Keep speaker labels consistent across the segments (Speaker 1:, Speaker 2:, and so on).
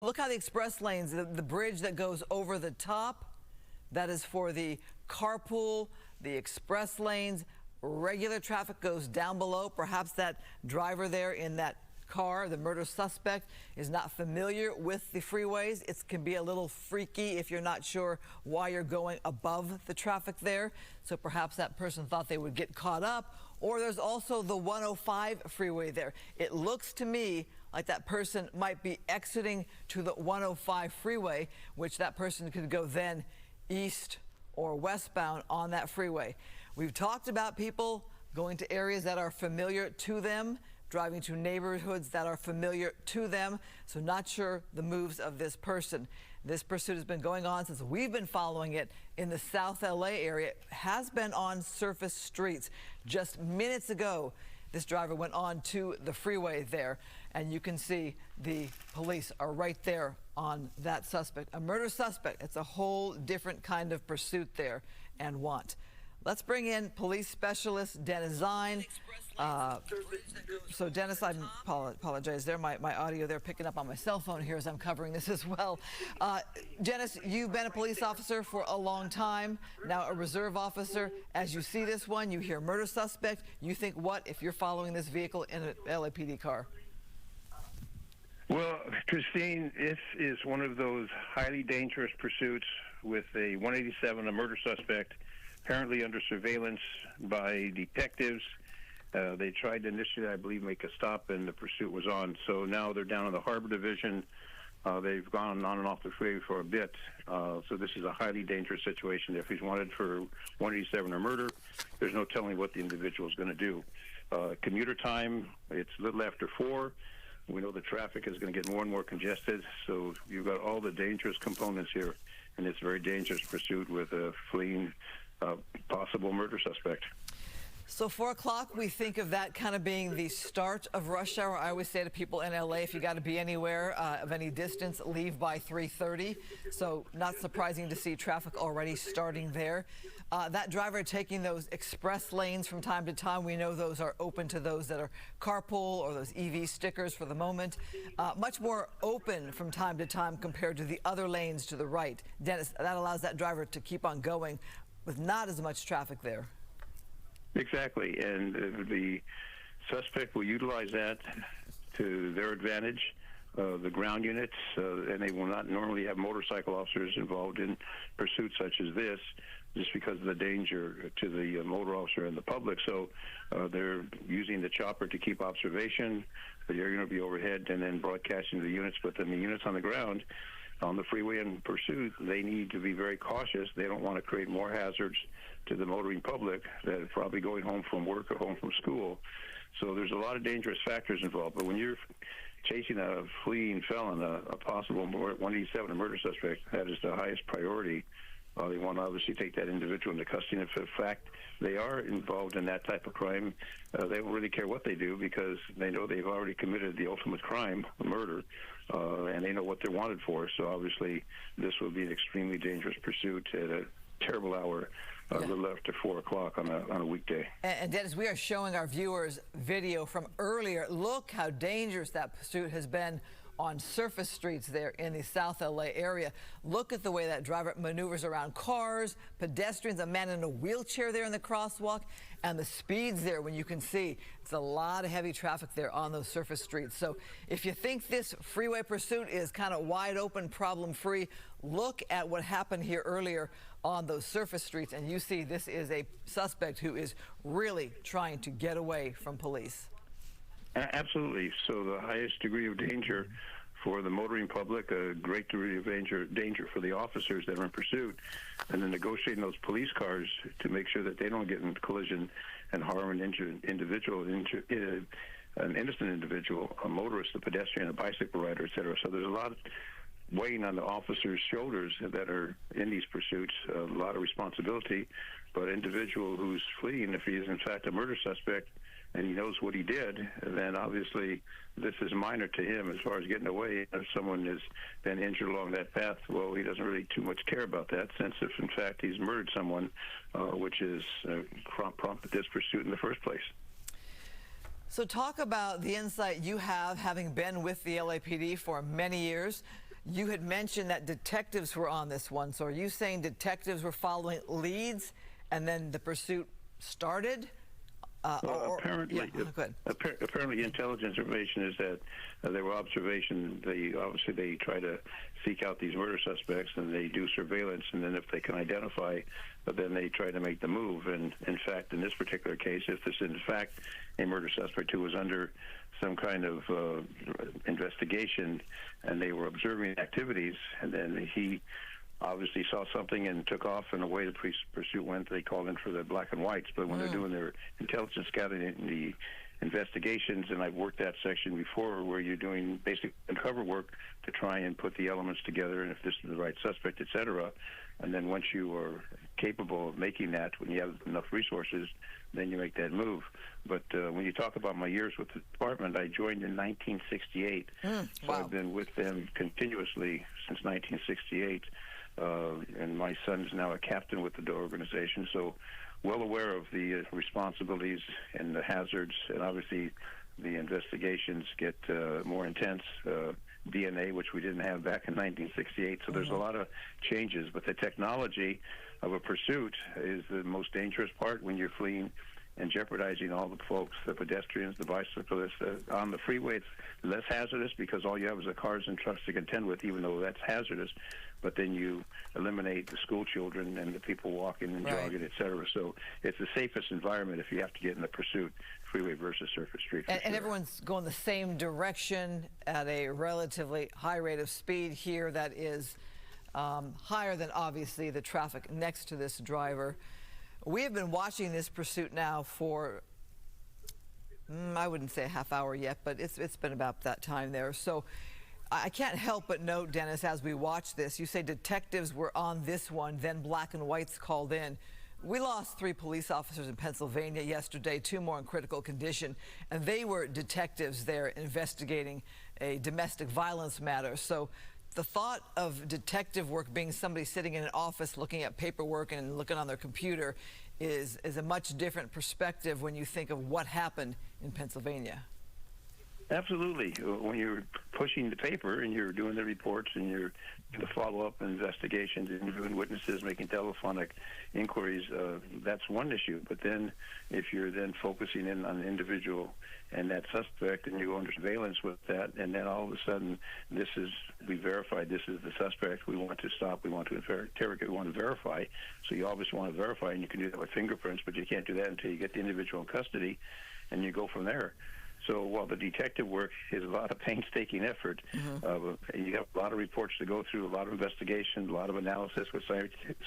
Speaker 1: Look how the express lanes, the bridge that goes over the top, that is for the carpool, the express lanes. Regular traffic goes down below. Perhaps that driver there in that car, the murder suspect, is not familiar with the freeways. It can be a little freaky if you're not sure why you're going above the traffic there. So perhaps that person thought they would get caught up. Or there's also the 105 freeway there. It looks to me like that person might be exiting to the 105 freeway, which that person could go then east or westbound on that freeway. We've talked about people going to areas that are familiar to them, driving to neighborhoods that are familiar to them. So not sure the moves of this person. This pursuit has been going on since we've been following it in the South LA area. It has been on surface streets. Just minutes ago, this driver went on to the freeway there, and you can see the police are right there on that suspect. A murder suspect. It's a whole different kind of pursuit there and want. Let's bring in police specialist Dennis Zine. So Dennis, I apologize there. My audio there picking up on my cell phone here as I'm covering this as well. Dennis, you've been a police officer for a long time, now a reserve officer. As you see this one, you hear murder suspect. You think what if you're following this vehicle in an LAPD car?
Speaker 2: Well, Christine, this is one of those highly dangerous pursuits with a 187, a murder suspect, apparently under surveillance by detectives. They tried to initially, I believe, make a stop, and the pursuit was on. So now they're down in the Harbor Division. They've gone on and off the freeway for a bit. So this is a highly dangerous situation. If he's wanted for 187 or murder, there's no telling what the individual is going to do. Commuter time, it's a little after 4. We know the traffic is going to get more and more congested. So you've got all the dangerous components here, and it's a very dangerous pursuit with a fleeing possible murder suspect.
Speaker 1: So 4 o'clock, we think of that kind of being the start of rush hour. I always say to people in LA, if you got to be anywhere of any distance, leave by 3:30. So not surprising to see traffic already starting there. That driver taking those express lanes from time to time, we know those are open to those that are carpool or those EV stickers for the moment. Much more open from time to time compared to the other lanes to the right. Dennis, that allows that driver to keep on going with not as much traffic there.
Speaker 2: Exactly, and the suspect will utilize that to their advantage. The ground units, and they will not normally have motorcycle officers involved in pursuits such as this, just because of the danger to the motor officer and the public. So they're using the chopper to keep observation. They're going to be overhead and then broadcasting to the units, but then the units on the ground, on the freeway in pursuit, they need to be very cautious. They don't want to create more hazards to the motoring public that are probably going home from work or home from school. So there's a lot of dangerous factors involved. But when you're chasing a fleeing felon, a possible 187, a murder suspect, that is the highest priority. They want to obviously take that individual into custody. And if in fact they are involved in that type of crime, they don't really care what they do because they know they've already committed the ultimate crime, murder, and they know what they're wanted for. So obviously this will be an extremely dangerous pursuit at a terrible hour, a little after 4 o'clock on a weekday.
Speaker 1: And Dennis, we are showing our viewers video from earlier. Look how dangerous that pursuit has been on surface streets there in the South LA area. Look at the way that driver maneuvers around cars, pedestrians, a man in a wheelchair there in the crosswalk, and the speeds there when you can see it's a lot of heavy traffic there on those surface streets. So if you think this freeway pursuit is kind of wide open, problem-free, look at what happened here earlier on those surface streets, and you see this is a suspect who is really trying to get away from police.
Speaker 2: Absolutely. So the highest degree of danger for the motoring public, a great degree of danger for the officers that are in pursuit, and then negotiating those police cars to make sure that they don't get in collision and harm an injured individual, an innocent individual, a motorist, a pedestrian, a bicycle rider, etc. So there's a lot weighing on the officers' shoulders that are in these pursuits, a lot of responsibility. But an individual who's fleeing, if he is in fact a murder suspect, and he knows what he did, then obviously this is minor to him as far as getting away. If someone has been injured along that path, well, he doesn't really too much care about that, since if in fact he's murdered someone, which is prompted this pursuit in the first place.
Speaker 1: So talk about the insight you have, having been with the LAPD for many years. You had mentioned that detectives were on this one. So are you saying detectives were following leads and then the pursuit started?
Speaker 2: Apparently, apparently, intelligence information is that there were observations. They try to seek out these murder suspects, and they do surveillance. And then, if they can identify, then they try to make the move. And in fact, in this particular case, if this is in fact a murder suspect who was under some kind of investigation, and they were observing activities, and then he obviously saw something and took off, and away the pursuit went. They called in for the black and whites, but when they're doing their intelligence scouting and the investigations, and I've worked that section before, where you're doing basic uncover work to try and put the elements together, and if this is the right suspect, etc. And then once you are capable of making that, when you have enough resources, then you make that move. But when you talk about my years with the department, I joined in 1968, so
Speaker 1: wow.
Speaker 2: I've been with them continuously since 1968. And my son is now a captain with the organization, so well aware of the responsibilities and the hazards, and obviously the investigations get more intense. DNA, which we didn't have back in 1968, so there's a lot of changes, but the technology of a pursuit is the most dangerous part when you're fleeing and jeopardizing all the folks, the pedestrians, the bicyclists. On the freeway, it's less hazardous because all you have is the cars and trucks to contend with, even though that's hazardous. But then you eliminate the school children and the people walking and jogging, et cetera. So it's the safest environment if you have to get in the pursuit, freeway versus surface street.
Speaker 1: And everyone's going the same direction at a relatively high rate of speed here that is higher than, obviously, the traffic next to this driver. We have been watching this pursuit now for, I wouldn't say a half hour yet, but it's been about that time there. So I can't help but note, Dennis, as we watch this, you say detectives were on this one, then black and whites called in. We lost 3 police officers in Pennsylvania yesterday, 2 more in critical condition, and they were detectives there investigating a domestic violence matter. So the thought of detective work being somebody sitting in an office looking at paperwork and looking on their computer is a much different perspective when you think of what happened in Pennsylvania.
Speaker 2: Absolutely. When you're pushing the paper and you're doing the reports and you're doing the follow-up investigations, interviewing witnesses, making telephonic inquiries, that's one issue. But then if you're then focusing in on an individual and that suspect, and you go under surveillance with that, and then all of a sudden we verified this is the suspect, we want to stop, we want to interrogate, we want to verify. So you obviously want to verify, and you can do that with fingerprints, but you can't do that until you get the individual in custody, and you go from there. So while the detective work is a lot of painstaking effort, you have a lot of reports to go through, a lot of investigation, a lot of analysis with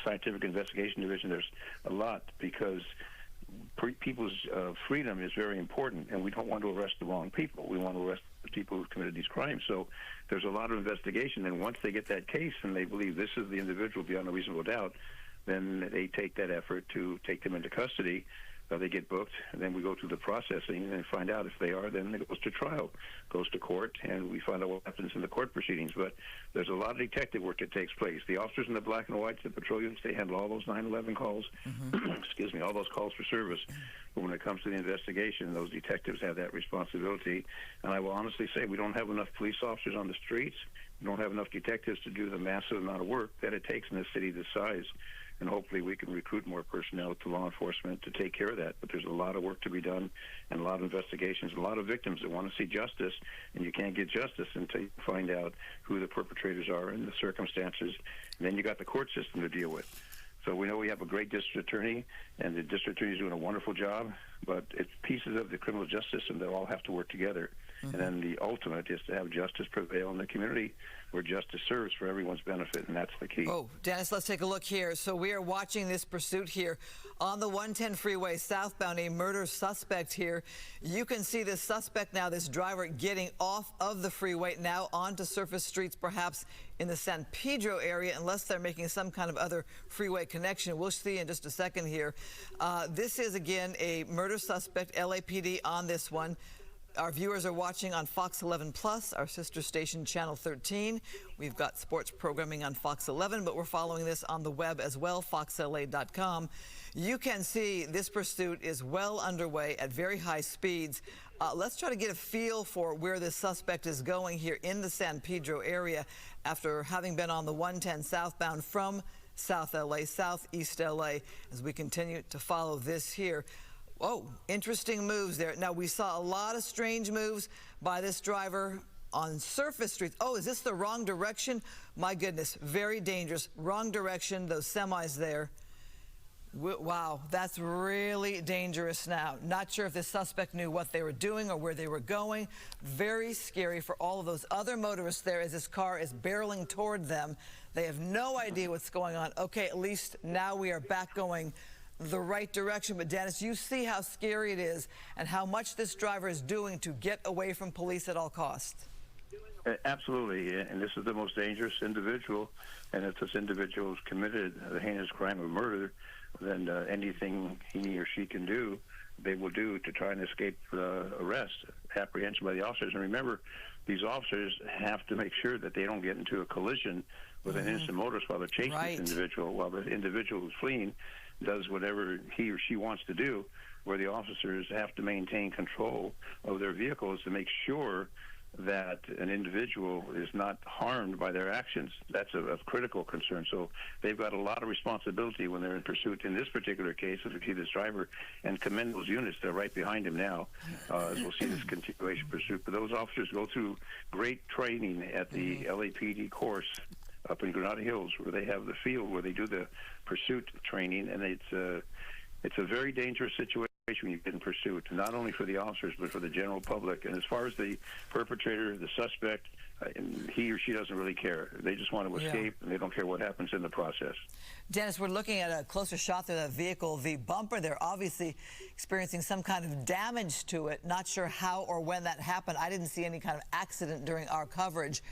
Speaker 2: Scientific Investigation Division. There's a lot because people's freedom is very important, and we don't want to arrest the wrong people. We want to arrest the people who committed these crimes. So there's a lot of investigation, and once they get that case and they believe this is the individual beyond a reasonable doubt, then they take that effort to take them into custody. They get booked, and then we go through the processing and find out if they are. Then it goes to trial, goes to court, and we find out what happens in the court proceedings. But there's a lot of detective work that takes place. The officers in the black and whites, the patrol units, they handle all those 911 calls, excuse me, all those calls for service. But when it comes to the investigation, those detectives have that responsibility. And I will honestly say we don't have enough police officers on the streets. We don't have enough detectives to do the massive amount of work that it takes in a city this size. And hopefully we can recruit more personnel to law enforcement to take care of that. But there's a lot of work to be done and a lot of investigations, a lot of victims that want to see justice, and you can't get justice until you find out who the perpetrators are and the circumstances. And then you got the court system to deal with. So we know we have a great district attorney, and the district attorney is doing a wonderful job, but it's pieces of the criminal justice system that all have to work together. And then the ultimate is to have justice prevail in the community where justice serves for everyone's benefit, and that's the key.
Speaker 1: Oh, Dennis, let's take a look here. So we are watching this pursuit here on the 110 freeway southbound, a murder suspect here. You can see this suspect now, this driver, getting off of the freeway now onto surface streets, perhaps in the San Pedro area, unless they're making some kind of other freeway connection. We'll see in just a second here. This is, again, a murder suspect, LAPD on this one. Our viewers are watching on Fox 11 Plus, our sister station, Channel 13. We've got sports programming on Fox 11, but we're following this on the web as well, foxla.com. You can see this pursuit is well underway at very high speeds. Let's try to get a feel for where this suspect is going here in the San Pedro area after having been on the 110 southbound from South LA, Southeast LA, as we continue to follow this here. Oh, interesting moves there. Now, we saw a lot of strange moves by this driver on surface streets. Oh, is this the wrong direction? My goodness, very dangerous. Wrong direction, those semis there. Wow, that's really dangerous now. Not sure if the suspect knew what they were doing or where they were going. Very scary for all of those other motorists there as this car is barreling toward them. They have no idea what's going on. Okay, at least now we are back going the right direction. But Dennis, you see how scary it is and how much this driver is doing to get away from police at all costs.
Speaker 2: Absolutely, and this is the most dangerous individual, and if this individual has committed the heinous crime of murder, then anything he or she can do, they will do to try and escape arrest, apprehension by the officers. And remember, these officers have to make sure that they don't get into a collision with an innocent motorist while they're chasing this individual, while the individual who's fleeing does whatever he or she wants to do, where the officers have to maintain control of their vehicles to make sure that an individual is not harmed by their actions. That's a critical concern. So they've got a lot of responsibility when they're in pursuit. In this particular case, as we see this driver, and commend those units, they're right behind him now, as we'll see this continuation pursuit. But those officers go through great training at the LAPD course up in Granada Hills, where they have the field where they do the pursuit training, and it's a very dangerous situation when you get in pursuit, not only for the officers but for the general public. And as far as the perpetrator, the suspect, he or she doesn't really care. They just want to escape, and they don't care what happens in the process.
Speaker 1: Dennis, we're looking at a closer shot of that vehicle, the bumper. They're obviously experiencing some kind of damage to it. Not sure how or when that happened. I didn't see any kind of accident during our coverage.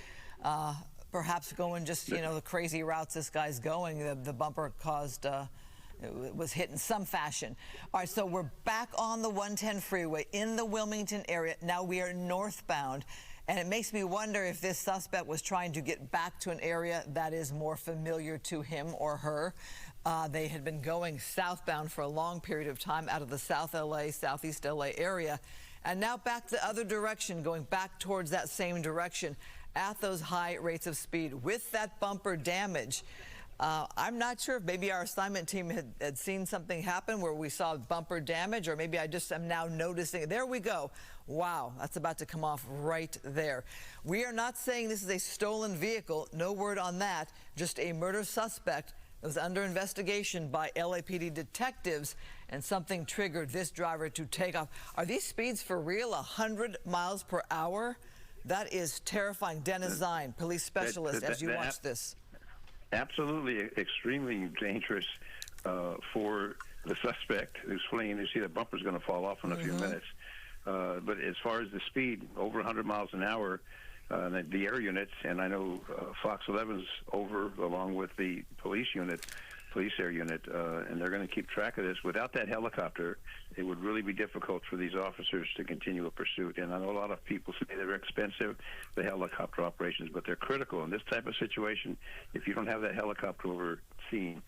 Speaker 1: Perhaps going just, you know, the crazy routes this guy's going, the bumper caused... it was hit in some fashion. All right, so we're back on the 110 freeway in the Wilmington area. Now we are northbound, and it makes me wonder if this suspect was trying to get back to an area that is more familiar to him or her. They had been going southbound for a long period of time out of the South LA, Southeast LA area, and now back the other direction, going back towards that same direction at those high rates of speed with that bumper damage. I'm not sure if maybe our assignment team had seen something happen where we saw bumper damage, or maybe I just am now noticing. There we go. Wow, that's about to come off right there. We are not saying this is a stolen vehicle. No word on that. Just a murder suspect that was under investigation by LAPD detectives, and something triggered this driver to take off. Are these speeds for real? 100 miles per hour? That is terrifying. Dennis Zine, police specialist, as you watch this.
Speaker 2: Absolutely extremely dangerous for the suspect who's fleeing. You see the bumper's going to fall off in a few minutes. But as far as the speed, over 100 miles an hour, the air units, and I know Fox 11's over along with the police air unit, and they're going to keep track of this. Without that helicopter, it would really be difficult for these officers to continue a pursuit. And I know a lot of people say they're expensive, the helicopter operations, but they're critical in this type of situation. If you don't have that helicopter over scene,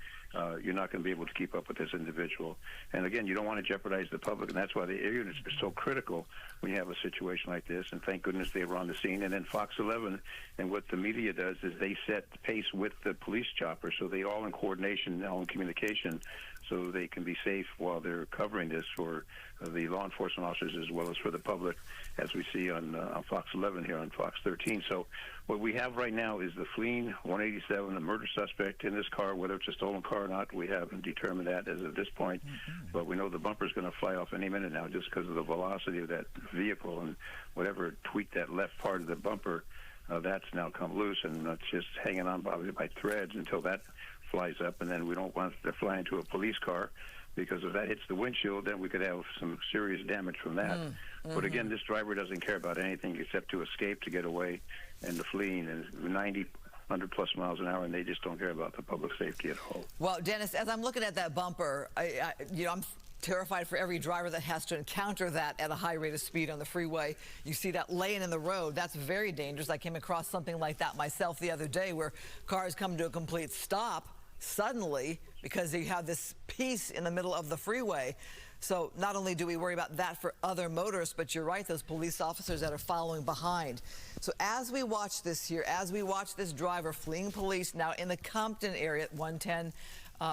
Speaker 2: you're not going to be able to keep up with this individual. And again, you don't want to jeopardize the public, and that's why the air units are so critical when you have a situation like this. And thank goodness they were on the scene. And then Fox 11, and what the media does is they set the pace with the police chopper, so they all in coordination, all in communication, so they can be safe while they're covering this for the law enforcement officers as well as for the public, as we see on Fox 11 here on Fox 13. So what we have right now is the fleeing 187, a murder suspect in this car. Whether it's a stolen car or not, we haven't determined that as of this point. But we know the bumper's going to fly off any minute now just because of the velocity of that vehicle, and whatever tweaked that left part of the bumper, that's now come loose, and it's just hanging on probably by threads until that flies up. And then we don't want it to fly into a police car, because if that hits the windshield, then we could have some serious damage from that. But again, this driver doesn't care about anything except to escape, to get away, and the fleeing, and 90, 100+ miles an hour, and they just don't care about the public safety at all.
Speaker 1: Well, Dennis, as I'm looking at that bumper, I'm terrified for every driver that has to encounter that at a high rate of speed on the freeway. You see that laying in the road, that's very dangerous. I came across something like that myself the other day where cars come to a complete stop suddenly because you have this piece in the middle of the freeway. So not only do we worry about that for other motorists, but you're right, those police officers that are following behind. So as we watch this here, as we watch this driver fleeing police now in the Compton area at 110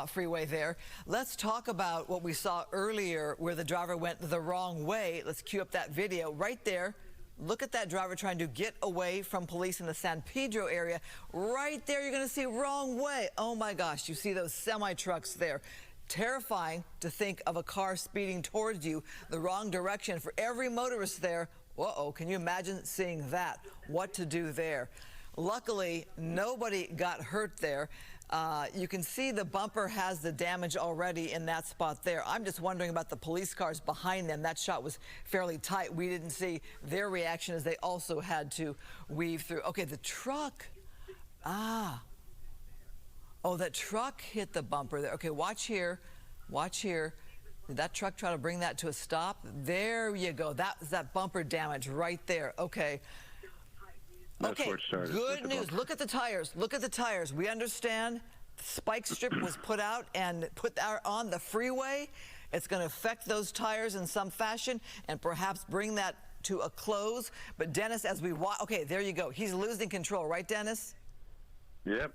Speaker 1: freeway there, let's talk about what we saw earlier where the driver went the wrong way. Let's cue up that video right there. Look at that driver trying to get away from police in the San Pedro area. Right there, you're going to see wrong way. Oh my gosh, you see those semi-trucks there. Terrifying to think of a car speeding towards you the wrong direction. For every motorist there, uh-oh, can you imagine seeing that? What to do there? Luckily, nobody got hurt there. You can see the bumper has the damage already in that spot there. I'm just wondering about the police cars behind them. That shot was fairly tight. We didn't see their reaction as they also had to weave through. Okay, the truck. Oh, that truck hit the bumper there. Okay, watch here. Watch here. Did that truck try to bring that to a stop? There you go. That bumper damage right there. Okay.
Speaker 2: That's where it started.
Speaker 1: Good news. Look at the tires. Look at the tires. We understand the spike strip was put out and put out on the freeway. It's going to affect those tires in some fashion and perhaps bring that to a close. But Dennis, as we watch, okay, there you go. He's losing control, right, Dennis?
Speaker 2: Yep.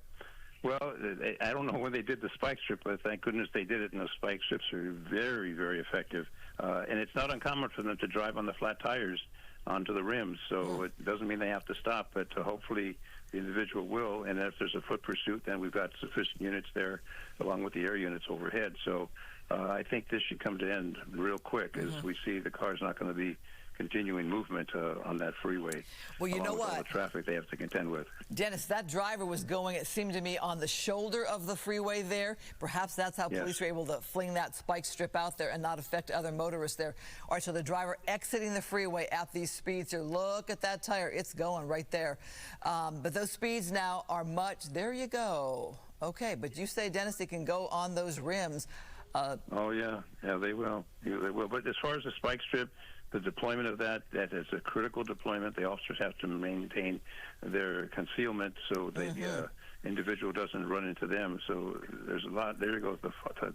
Speaker 2: Well, I don't know when they did the spike strip, but thank goodness they did it, and those spike strips are very, very effective. And it's not uncommon for them to drive on the flat tires onto the rims, so it doesn't mean they have to stop, but hopefully the individual will, and if there's a foot pursuit, then we've got sufficient units there along with the air units overhead. So I think this should come to end real quick as we see the car's not going to be continuing movement on that freeway.
Speaker 1: Well, you know what?
Speaker 2: All the traffic they have to contend with.
Speaker 1: Dennis, that driver was going, it seemed to me, on the shoulder of the freeway there. Perhaps that's how police were able to fling that spike strip out there and not affect other motorists there. All right, so the driver exiting the freeway at these speeds here. Look at that tire. It's going right there. But those speeds now are much, there you go. Okay, but you say, Dennis, it can go on those rims.
Speaker 2: Oh, yeah. Yeah, they will. Yeah, they will. But as far as the spike strip, the deployment of that is a critical deployment. The officers have to maintain their concealment so the individual doesn't run into them. So there's a lot. There goes the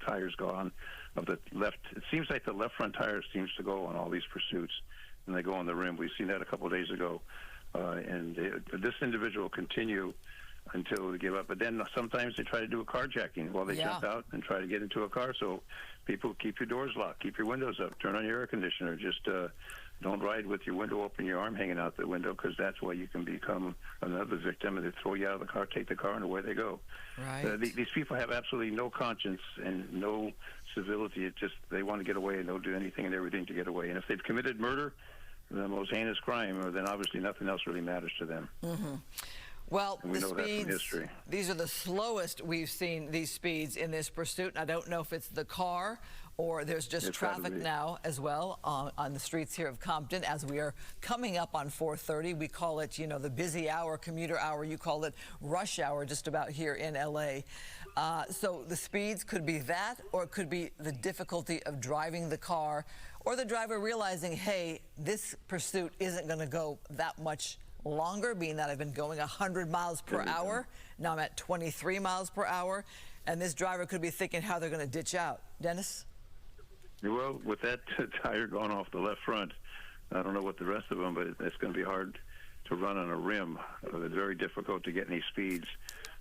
Speaker 2: tires go on of the left. It seems like the left front tire seems to go on all these pursuits, and they go on the rim. We've seen that a couple of days ago. This individual will continue until they give up. But then sometimes they try to do a carjacking while they jump out and try to get into a car. So people, keep your doors locked, keep your windows up, turn on your air conditioner. Just don't ride with your window open, your arm hanging out the window, because that's why you can become another victim, and they throw you out of the car, take the car, and away they go.
Speaker 1: Right.
Speaker 2: These people have absolutely no conscience and no civility. It's just they want to get away, and they'll do anything and everything to get away. And if they've committed murder, the most heinous crime, then obviously nothing else really matters to them.
Speaker 1: Well,
Speaker 2: we know that from history.
Speaker 1: These are the slowest we've seen these speeds in this pursuit. I don't know if it's the car or there's just traffic now as well on the streets here of Compton as we are coming up on 4:30. We call it, you know, the busy hour, commuter hour. You call it rush hour just about here in L.A. So the speeds could be that, or it could be the difficulty of driving the car, or the driver realizing, hey, this pursuit isn't going to go that much longer, being that I've been going 100 miles per hour. Now I'm at 23 miles per hour, and this driver could be thinking how they're going to ditch out. Dennis?
Speaker 2: Well, with that tire going off the left front, I don't know what the rest of them, but it's going to be hard to run on a rim. It's very difficult to get any speeds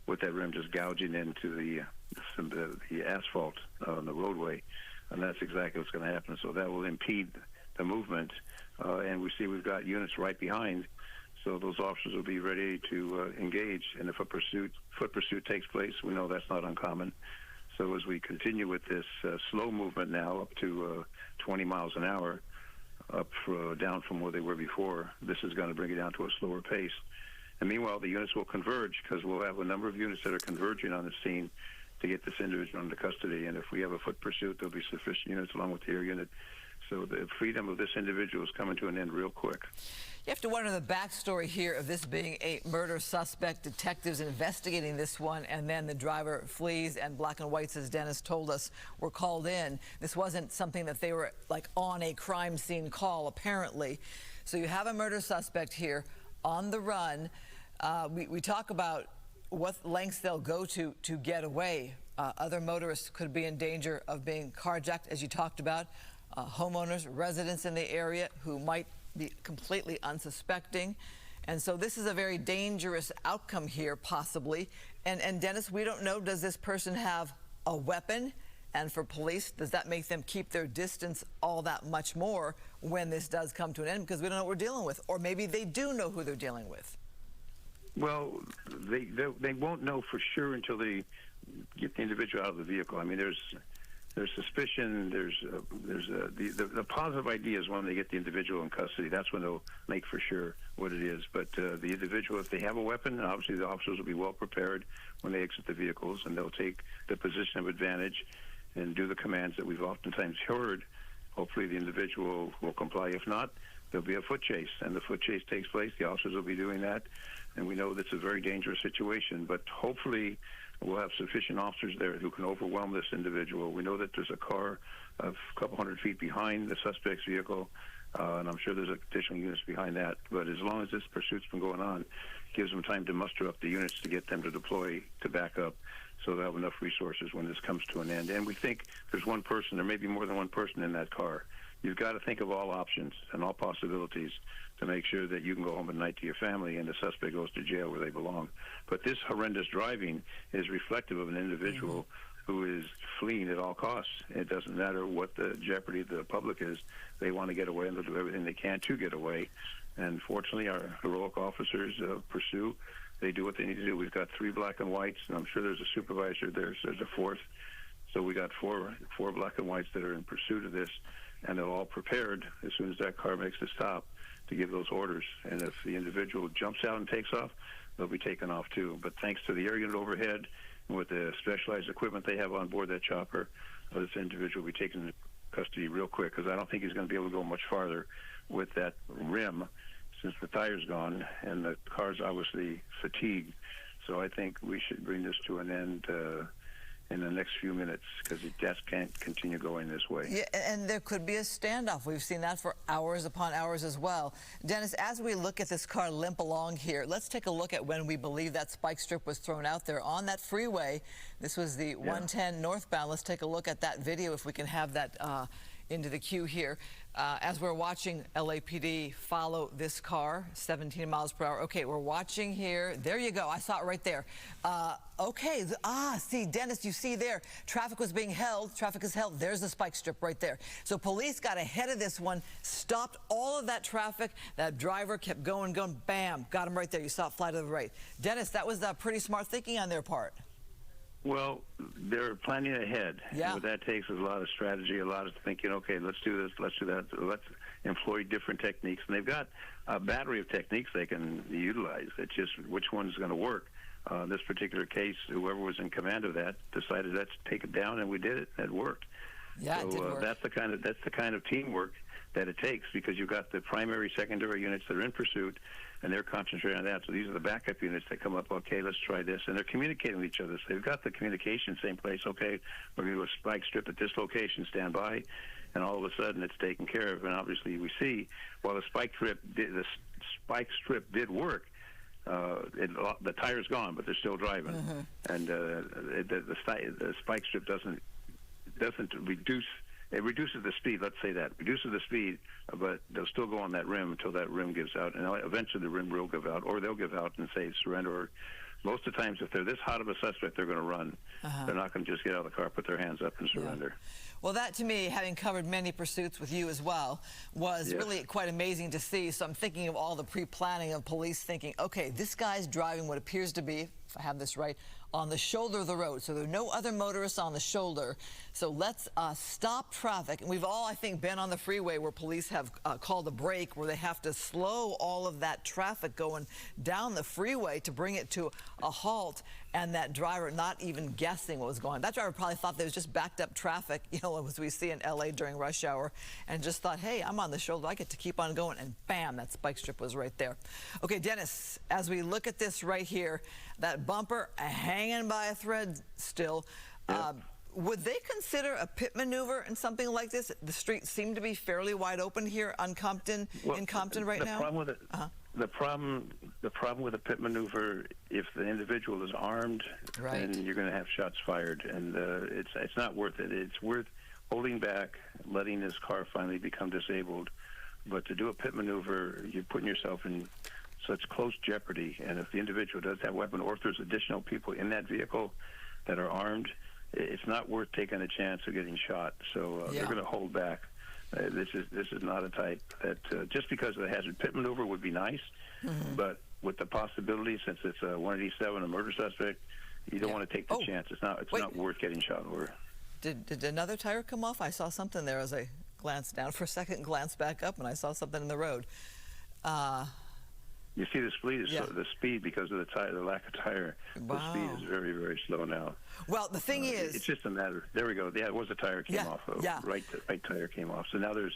Speaker 2: with that rim just gouging into the asphalt on the roadway, and that's exactly what's going to happen. So that will impede the movement, and we see we've got units right behind. So those officers will be ready to engage, and if a foot pursuit takes place, we know that's not uncommon. So as we continue with this slow movement now up to 20 miles an hour, down from where they were before, this is going to bring it down to a slower pace. And meanwhile, the units will converge, because we'll have a number of units that are converging on the scene to get this individual into custody. And if we have a foot pursuit, there'll be sufficient units along with the air unit So the freedom of this individual is coming to an end real quick.
Speaker 1: You have to wonder the backstory here of this being a murder suspect, detectives investigating this one, and then the driver flees, and black and whites, as Dennis told us, were called in. This wasn't something that they were like on a crime scene call, apparently. So you have a murder suspect here on the run. We talk about what lengths they'll go to get away. Other motorists could be in danger of being carjacked, as you talked about. Homeowners, residents in the area who might be completely unsuspecting. And so this is a very dangerous outcome here, possibly. And Dennis, we don't know, does this person have a weapon? And for police, does that make them keep their distance all that much more when this does come to an end? Because we don't know what we're dealing with. Or maybe they do know who they're dealing with.
Speaker 2: Well, they won't know for sure until they get the individual out of the vehicle. I mean, there's suspicion. The positive idea is when they get the individual in custody. That's when they'll make for sure what it is. But the individual, if they have a weapon, obviously the officers will be well prepared when they exit the vehicles, and they'll take the position of advantage and do the commands that we've oftentimes heard. Hopefully the individual will comply. If not, there'll be a foot chase, and the foot chase takes place. The officers will be doing that, and we know that's a very dangerous situation. But hopefully we'll have sufficient officers there who can overwhelm this individual. We know that there's a car a couple hundred feet behind the suspect's vehicle, and I'm sure there's additional units behind that. But as long as this pursuit's been going on, it gives them time to muster up the units to get them to deploy to back up, so they'll have enough resources when this comes to an end. And we think there's one person, there may be more than one person in that car. You've got to think of all options and all possibilities to make sure that you can go home at night to your family and the suspect goes to jail where they belong. But this horrendous driving is reflective of an individual who is fleeing at all costs. It doesn't matter what the jeopardy of the public is. They want to get away, and they'll do everything they can to get away. And fortunately, our heroic officers pursue. They do what they need to do. We've got 3 black and whites, and I'm sure there's a supervisor there, so there's a fourth. So we got four black and whites that are in pursuit of this, and they're all prepared as soon as that car makes the stop to give those orders. And if the individual jumps out and takes off, they'll be taken off too. But thanks to the air unit overhead and with the specialized equipment they have on board that chopper, this individual will be taken into custody real quick, because I don't think he's going to be able to go much farther with that rim since the tire's gone and the car's obviously fatigued. So I think we should bring this to an end in the next few minutes, because it just can't continue going this way.
Speaker 1: Yeah, and there could be a standoff. We've seen that for hours upon hours as well. Dennis, as we look at this car limp along here, let's take a look at when we believe that spike strip was thrown out there on that freeway. This was the 110 northbound. Let's take a look at that video if we can have that into the queue here. As we're watching LAPD follow this car, 17 miles per hour. Okay, we're watching here. There you go. I saw it right there. Okay. See, Dennis, you see there, traffic was being held. Traffic is held. There's the spike strip right there. So police got ahead of this one, stopped all of that traffic. That driver kept going, bam, got him right there. You saw it fly to the right. Dennis, that was pretty smart thinking on their part.
Speaker 2: Well, they're planning ahead.
Speaker 1: Yeah.
Speaker 2: And what that takes is a lot of strategy, a lot of thinking, okay, let's do this, let's do that, let's employ different techniques. And they've got a battery of techniques they can utilize. It's just which one's going to work. In this particular case, whoever was in command of that decided, let's take it down, and we did it. It worked.
Speaker 1: Yeah,
Speaker 2: so
Speaker 1: it did work.
Speaker 2: That's the kind of teamwork that it takes, because you've got the primary, secondary units that are in pursuit, and they're concentrating on that. So these are the backup units that come up, okay, let's try this. And they're communicating with each other. So they've got the communication same place. Okay, we're going to do a spike strip at this location, stand by. And all of a sudden it's taken care of. And obviously we see, while the spike strip did work, the tire's gone, but they're still driving. And the spike strip doesn't reduce. It reduces the speed, let's say that. Reduces the speed, but they'll still go on that rim until that rim gives out. And eventually the rim will give out, or they'll give out and say surrender. Or most of the times, if they're this hot of a suspect, they're going to run. They're not going to just get out of the car, put their hands up and surrender.
Speaker 1: Well, that to me, having covered many pursuits with you as well, was really quite amazing to see. So I'm thinking of all the pre-planning of police thinking, okay, this guy's driving what appears to be, if I have this right, on the shoulder of the road. So there are no other motorists on the shoulder. So let's stop traffic. And we've all, I think, been on the freeway where police have called a break, where they have to slow all of that traffic going down the freeway to bring it to a halt. and that driver not even guessing what was going on. That driver probably thought there was just backed up traffic, you know, as we see in LA during rush hour, and just thought, hey, I'm on the shoulder, I get to keep on going, and bam, that spike strip was right there. Okay, Dennis, as we look at this right here, that bumper hanging by a thread still, would they consider a pit maneuver in something like this? The streets seem to be fairly wide open here on Compton, in Compton right now.
Speaker 2: The problem with a pit maneuver, if the individual is armed, then you're going to have shots fired, and it's not worth it. It's worth holding back, letting this car finally become disabled. But to do a pit maneuver, you're putting yourself in such close jeopardy. And if the individual does have a weapon, or if there's additional people in that vehicle that are armed, it's not worth taking a chance of getting shot. So they're going to hold back. This is not a type that just because of the hazard. Pit maneuver would be nice, but with the possibility, since it's a 187, a murder suspect, you don't want to take the chance. It's not worth getting shot over.
Speaker 1: Did another tire come off? I saw something there as I glanced down for a second, glanced back up, and I saw something in the road.
Speaker 2: You see the speed because of the lack of tire.
Speaker 1: Wow.
Speaker 2: The speed is very, very slow now.
Speaker 1: Well, the thing is,
Speaker 2: it's just a matter. There we go. Yeah, it was a tire came off. Right tire came off. So now there's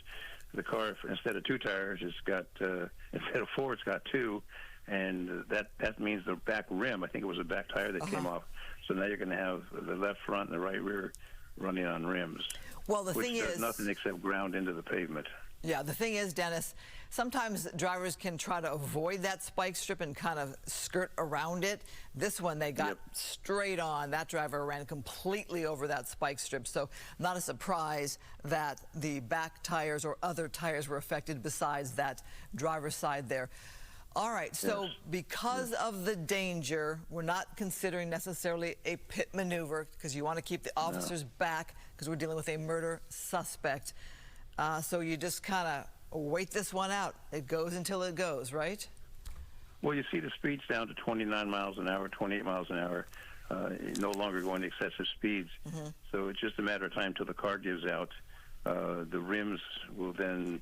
Speaker 2: the car. Instead of two tires, it's got instead of four, it's got two, and that means the back rim. I think it was a back tire that came off. So now you're going to have the left front and the right rear running on rims.
Speaker 1: Well, the thing is,
Speaker 2: nothing except ground into the pavement.
Speaker 1: Yeah, the thing is, Dennis, sometimes drivers can try to avoid that spike strip and kind of skirt around it. This one, they got straight on. That driver ran completely over that spike strip. So not a surprise that the back tires or other tires were affected besides that driver's side there. All right, so because of the danger, we're not considering necessarily a pit maneuver because you want to keep the officers back because we're dealing with a murder suspect. So you just kind of wait this one out. It goes until it goes, right?
Speaker 2: Well, you see the speed's down to 29 miles an hour, 28 miles an hour, no longer going to excessive speeds. So it's just a matter of time till the car gives out. The rims will then,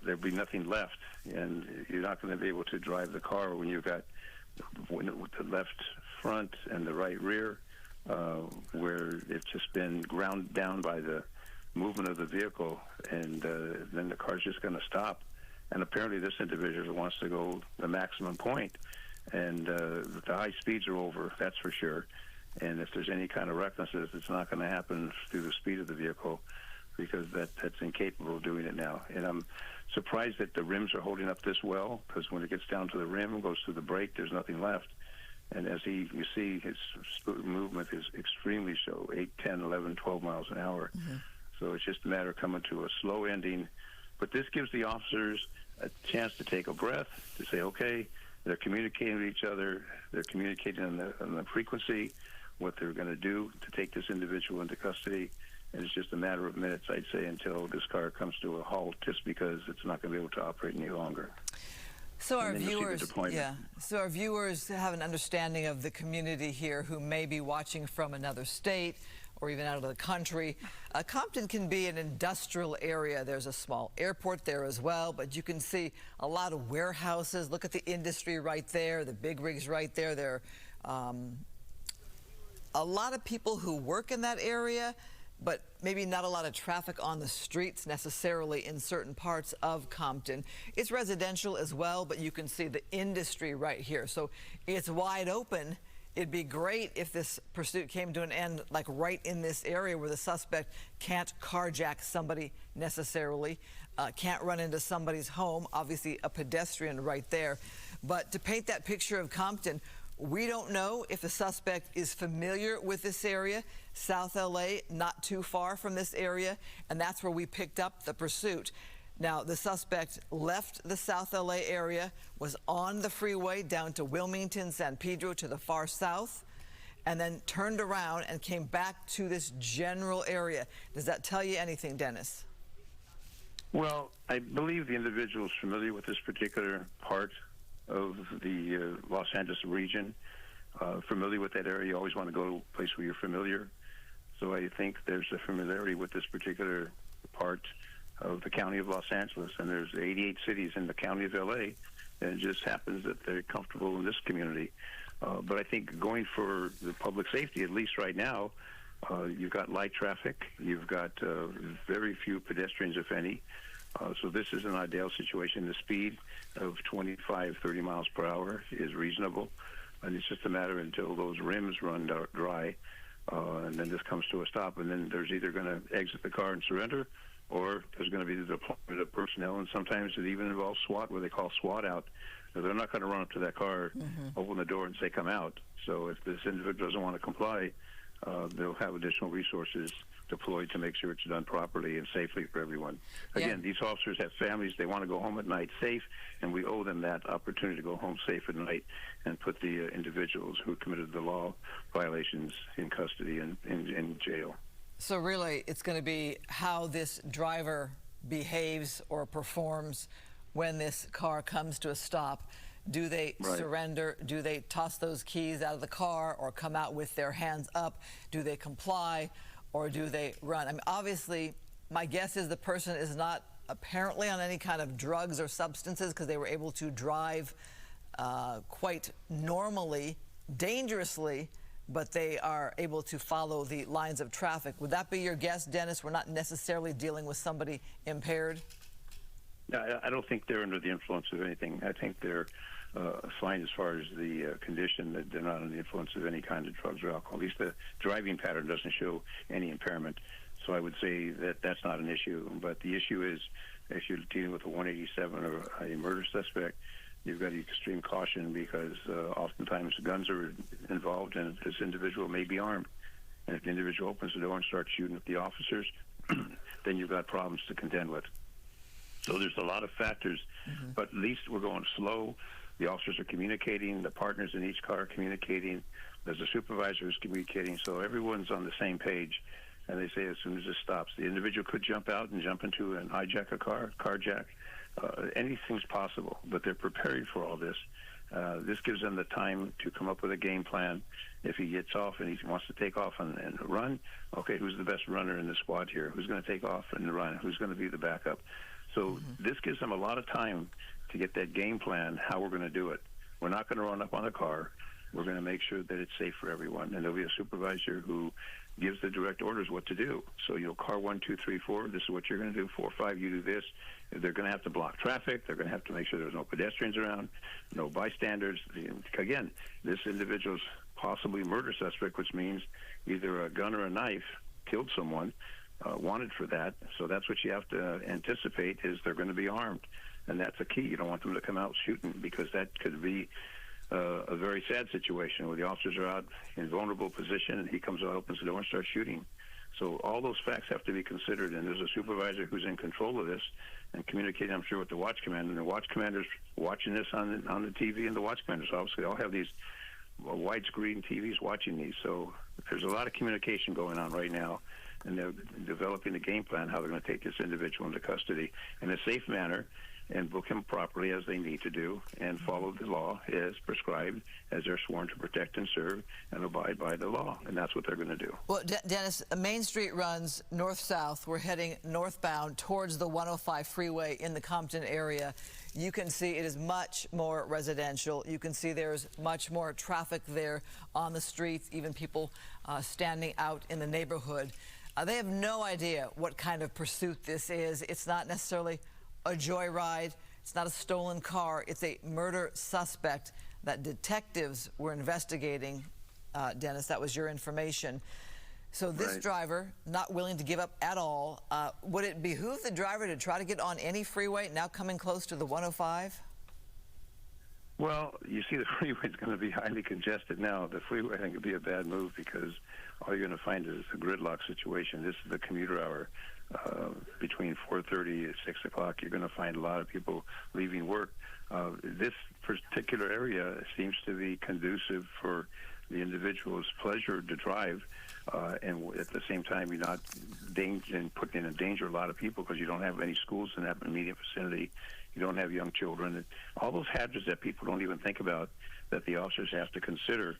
Speaker 2: there'll be nothing left, and you're not going to be able to drive the car when you've got with the left front and the right rear, where it's just been ground down by the movement of the vehicle, and then the car's just going to stop. And apparently this individual wants to go the maximum point, and the high speeds are over, that's for sure. And if there's any kind of recklessness, it's not going to happen through the speed of the vehicle, because that's incapable of doing it now. And I'm surprised that the rims are holding up this well, because when it gets down to the rim and goes through the brake, there's nothing left. And as you see, his movement is extremely slow, 8, 10, 11, 12 miles an hour. So it's just a matter of coming to a slow ending. But this gives the officers a chance to take a breath, to say, okay, they're communicating with each other, they're communicating on the frequency, what they're going to do to take this individual into custody. And it's just a matter of minutes, I'd say, until this car comes to a halt, just because it's not going to be able to operate any longer.
Speaker 1: So our viewers, so our viewers have an understanding of the community here who may be watching from another state or even out of the country. Compton can be an industrial area. There's a small airport there as well, but you can see a lot of warehouses. Look at the industry right there, the big rigs right there. There are a lot of people who work in that area, but maybe not a lot of traffic on the streets necessarily in certain parts of Compton. It's residential as well, but you can see the industry right here. So it's wide open. It'd be great if this pursuit came to an end, like right in this area where the suspect can't carjack somebody necessarily, can't run into somebody's home, obviously a pedestrian right there. But to paint that picture of Compton, we don't know if the suspect is familiar with this area. South LA, not too far from this area, and that's where we picked up the pursuit. Now, the suspect left the South LA area, was on the freeway down to Wilmington, San Pedro to the far south, and then turned around and came back to this general area. Does that tell you anything, Dennis?
Speaker 2: Well, I believe the individual is familiar with this particular part of the Los Angeles region, familiar with that area. You always want to go to a place where you're familiar. So I think there's a familiarity with this particular part of the county of Los Angeles, and there's 88 cities in the county of LA, and it just happens that they're comfortable in this community. But I think going for the public safety, at least right now, you've got light traffic, you've got very few pedestrians, if any. So this is an ideal situation. The speed of 25, 30 miles per hour is reasonable. And it's just a matter until those rims run dry, and then this comes to a stop, and then there's either going to exit the car and surrender, or there's going to be the deployment of personnel, and sometimes it even involves SWAT, where they call SWAT out. So they're not going to run up to that car, open the door, and say, come out. So if this individual doesn't want to comply, they'll have additional resources deployed to make sure it's done properly and safely for everyone. Again, these officers have families. They want to go home at night safe, and we owe them that opportunity to go home safe at night and put the individuals who committed the law violations in custody and in jail.
Speaker 1: So really, it's going to be how this driver behaves or performs when this car comes to a stop. Do they surrender? Do they toss those keys out of the car or come out with their hands up? Do they comply? Or do they run? I mean, obviously, my guess is the person is not apparently on any kind of drugs or substances, because they were able to drive quite normally, dangerously, but they are able to follow the lines of traffic. Would that be your guess, Dennis? We're not necessarily dealing with somebody impaired?
Speaker 2: No, I don't think they're under the influence of anything. I think they're fine as far as the condition, that they're not under the influence of any kind of drugs or alcohol. At least the driving pattern doesn't show any impairment. So I would say that that's not an issue. But the issue is, if you're dealing with a 187 or a murder suspect, you've got extreme caution, because oftentimes guns are involved, and this individual may be armed. And if the individual opens the door and starts shooting at the officers, then you've got problems to contend with. So there's a lot of factors, but at least we're going slow. The officers are communicating. The partners in each car are communicating. There's a supervisor who's communicating. So everyone's on the same page. And they say as soon as this stops, the individual could jump out and jump into and hijack a car, carjack. Anything's possible, but they're preparing for all this. This gives them the time to come up with a game plan. If he gets off and he wants to take off and run, okay, who's the best runner in the squad here? Who's going to take off and run? Who's going to be the backup? So this gives them a lot of time to get that game plan, how we're going to do it. We're not going to run up on a car. We're going to make sure that it's safe for everyone. And there'll be a supervisor who gives the direct orders what to do. So, car 1, 2, 3, 4, this is what you're going to do. 4, 5, you do this. They're going to have to block traffic. They're going to have to make sure there's no pedestrians around, no bystanders. Again, this individual's possibly murder suspect, which means either a gun or a knife, killed someone, wanted for that. So that's what you have to anticipate, is they're going to be armed. And that's a key. You don't want them to come out shooting, because that could be a very sad situation where the officers are out in vulnerable position and he comes out, opens the door, and starts shooting. So all those facts have to be considered, and there's a supervisor who's in control of this and communicating, I'm sure, with the watch commander. And the watch commander's watching this on the TV, and the watch commanders obviously all have these widescreen TVs watching these. So there's a lot of communication going on right now, and they're developing a game plan how they're going to take this individual into custody in a safe manner and book him properly as they need to do, and follow the law as prescribed, as they're sworn to protect and serve and abide by the law. And that's what they're going to do.
Speaker 1: Well, Dennis, Main Street runs north-south. We're heading northbound towards the 105 freeway in the Compton area. You can see it is much more residential. You can see there's much more traffic there on the streets, even people standing out in the neighborhood. They have no idea what kind of pursuit this is. It's not necessarily a joyride. It's not a stolen car. It's a murder suspect that detectives were investigating. Dennis, that was your information. So this driver, not willing to give up at all. Would it behoove the driver to try to get on any freeway now coming close to the 105?
Speaker 2: Well, you see, the freeway is going to be highly congested now. The freeway, I think, would be a bad move, because all you're going to find is a gridlock situation. This is the commuter hour. Between 4:30 and 6 o'clock, you're going to find a lot of people leaving work. This particular area seems to be conducive for the individual's pleasure to drive, and at the same time, you're not putting in danger a lot of people, because you don't have any schools in that immediate vicinity. You don't have young children. All those hazards that people don't even think about, that the officers have to consider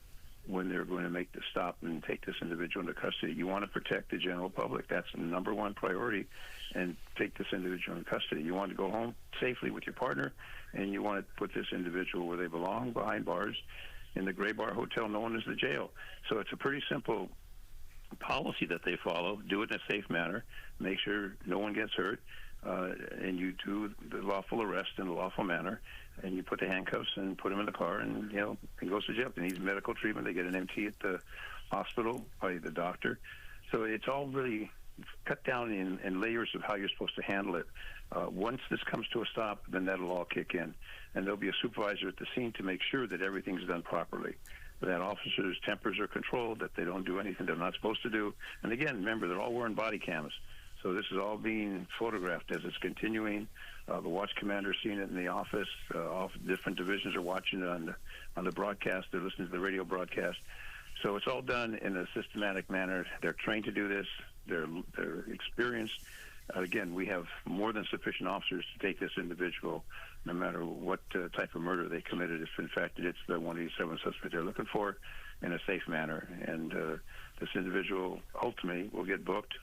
Speaker 2: when they're going to make the stop and take this individual into custody. You want to protect the general public. That's the number one priority, and take this individual in custody. You want to go home safely with your partner, and you want to put this individual where they belong, behind bars, in the Gray Bar Hotel known as the jail. So it's a pretty simple policy that they follow. Do it in a safe manner, make sure no one gets hurt, and you do the lawful arrest in a lawful manner, and you put the handcuffs and put him in the car, and he goes to jail. If he needs medical treatment, they get an MT at the hospital by the doctor. So it's all really cut down in layers of how you're supposed to handle it. Once this comes to a stop, then that'll all kick in, and there'll be a supervisor at the scene to make sure that everything's done properly, that officers' tempers are controlled, that they don't do anything they're not supposed to do. And again, remember, they're all wearing body cams, so this is all being photographed as it's continuing. The watch commander's seeing it in the office. All different divisions are watching it on the broadcast. They're listening to the radio broadcast. So it's all done in a systematic manner. They're trained to do this. They're experienced. Again, we have more than sufficient officers to take this individual, no matter what type of murder they committed, if in fact it's the 187 suspect they're looking for, in a safe manner. And this individual ultimately will get booked,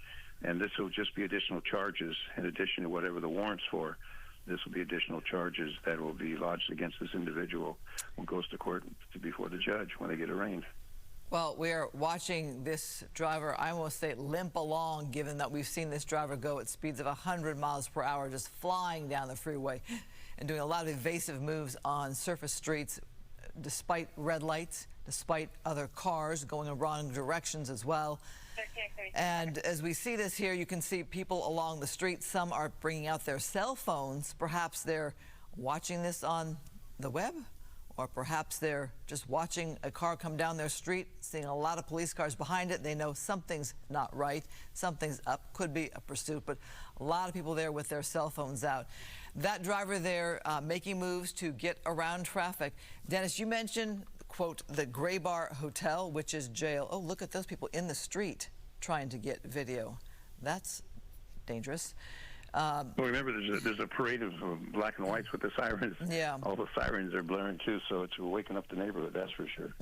Speaker 2: and this will just be additional charges in addition to whatever the warrant's for. This will be additional charges that will be lodged against this individual when it goes to court before the judge when they get arraigned.
Speaker 1: Well, we're watching this driver, I almost say limp along, given that we've seen this driver go at speeds of 100 miles per hour, just flying down the freeway and doing a lot of evasive moves on surface streets, despite red lights, despite other cars going in wrong directions as well. And as we see this here, you can see people along the street. Some are bringing out their cell phones. Perhaps they're watching this on the web, or perhaps they're just watching a car come down their street, seeing a lot of police cars behind it. They know something's not right, something's up, could be a pursuit, but a lot of people there with their cell phones out. That driver there making moves to get around traffic. Dennis, you mentioned, quote, the Gray Bar Hotel, which is jail. Oh, look at those people in the street trying to get video. That's dangerous.
Speaker 2: Well, remember, there's a parade of black and whites with the sirens.
Speaker 1: Yeah.
Speaker 2: All the sirens are blaring, too, so it's waking up the neighborhood, that's for sure.